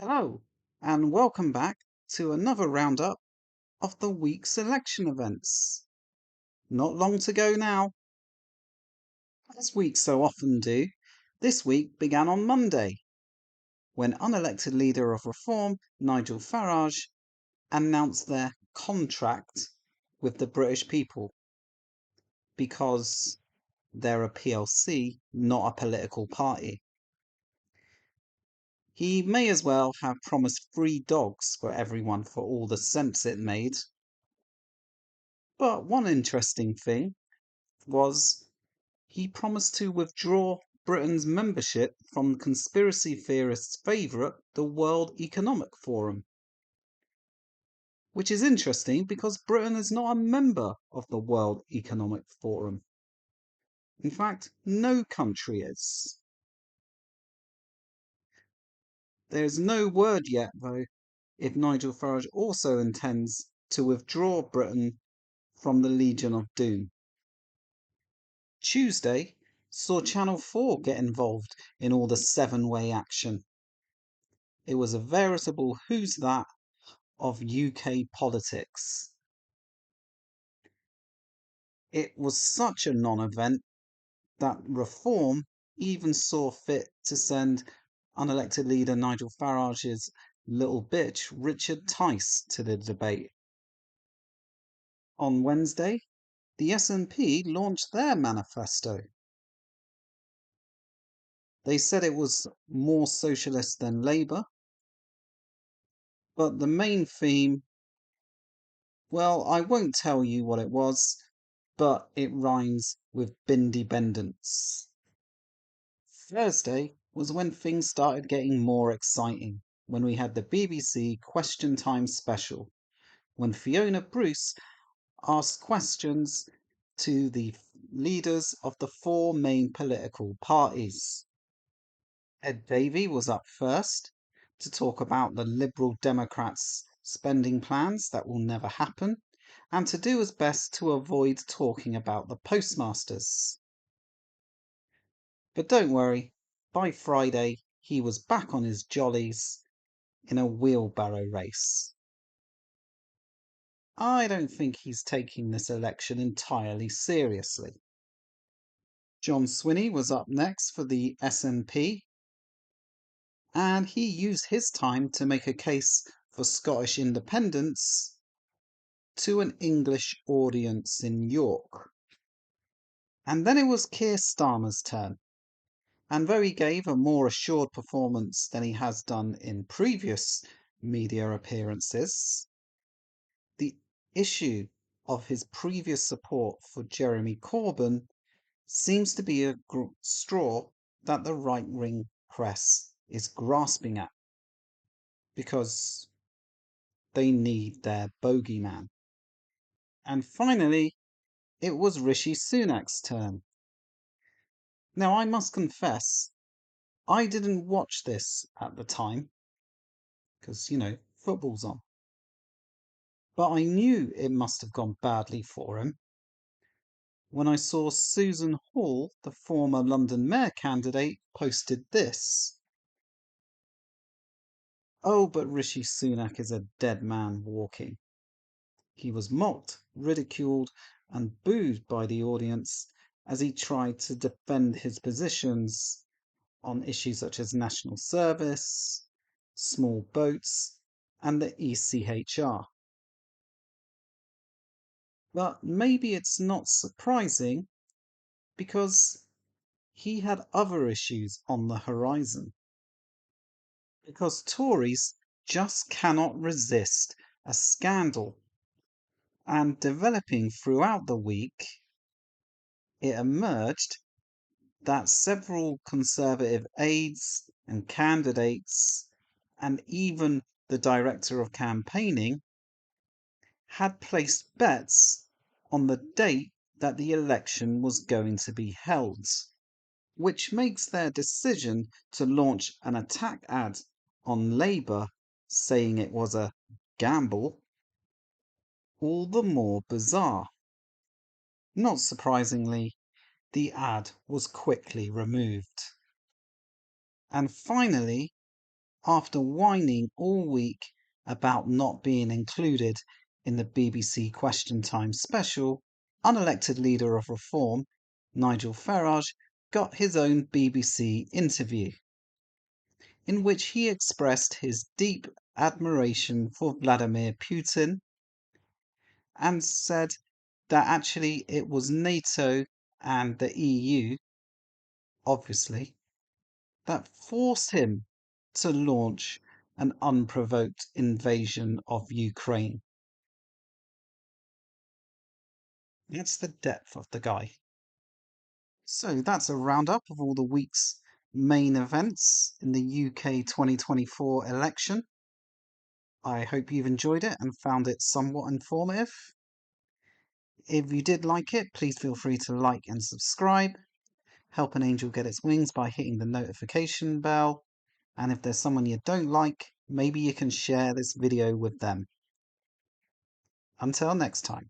Hello, and welcome back to another roundup of the week's election events. Not long to go now. As weeks so often do, this week began on Monday, when unelected leader of Reform, Nigel Farage, announced their contract with the British people because they're a PLC, not a political party. He may as well have promised free dogs for everyone for all the sense it made. But one interesting thing was he promised to withdraw Britain's membership from conspiracy theorists' favourite, the World Economic Forum. Which is interesting because Britain is not a member of the World Economic Forum. In fact, no country is. There's no word yet, though, if Nigel Farage also intends to withdraw Britain from the Legion of Doom. Tuesday saw Channel 4 get involved in all the seven-way action. It was a veritable who's that of UK politics. It was such a non-event that Reform even saw fit to send unelected leader Nigel Farage's little bitch Richard Tice to the debate. On Wednesday, the SNP launched their manifesto. They said it was more socialist than Labour, but the main theme, well, I won't tell you what it was, but it rhymes with bindependence. Thursday was when things started getting more exciting, when we had the BBC Question Time special, when Fiona Bruce asked questions to the leaders of the four main political parties. Ed Davey was up first to talk about the Liberal Democrats' spending plans that will never happen, and to do his best to avoid talking about the postmasters. But don't worry, by Friday he was back on his jollies in a wheelbarrow race. I don't think he's taking this election entirely seriously. John Swinney was up next for the SNP, and he used his time to make a case for Scottish independence to an English audience in York. And then it was Keir Starmer's turn, and though he gave a more assured performance than he has done in previous media appearances, the issue of his previous support for Jeremy Corbyn seems to be a straw that the right-wing press is grasping at, because they need their bogeyman. And finally, it was Rishi Sunak's turn. Now, I must confess, I didn't watch this at the time, because, football's on. But I knew it must have gone badly for him when I saw Susan Hall, the former London Mayor candidate, posted this. Oh, but Rishi Sunak is a dead man walking. He was mocked, ridiculed, and booed by the audience as he tried to defend his positions on issues such as national service, small boats, and the ECHR. But maybe it's not surprising, because he had other issues on the horizon. Because Tories just cannot resist a scandal. And developing throughout the week, it emerged that several Conservative aides and candidates, and even the director of campaigning, had placed bets on the date that the election was going to be held, which makes their decision to launch an attack ad on Labour, saying it was a gamble, all the more bizarre. Not surprisingly, the ad was quickly removed. And finally, after whining all week about not being included in the BBC Question Time special, unelected leader of Reform, Nigel Farage, got his own BBC interview, in which he expressed his deep admiration for Vladimir Putin and said that actually it was NATO and the EU, obviously, that forced him to launch an unprovoked invasion of Ukraine. That's the depth of the guy. So that's a roundup of all the week's main events in the UK 2024 election. I hope you've enjoyed it and found it somewhat informative. If you did like it, please feel free to like and subscribe. Help an angel get its wings by hitting the notification bell. And if there's someone you don't like, maybe you can share this video with them. Until next time.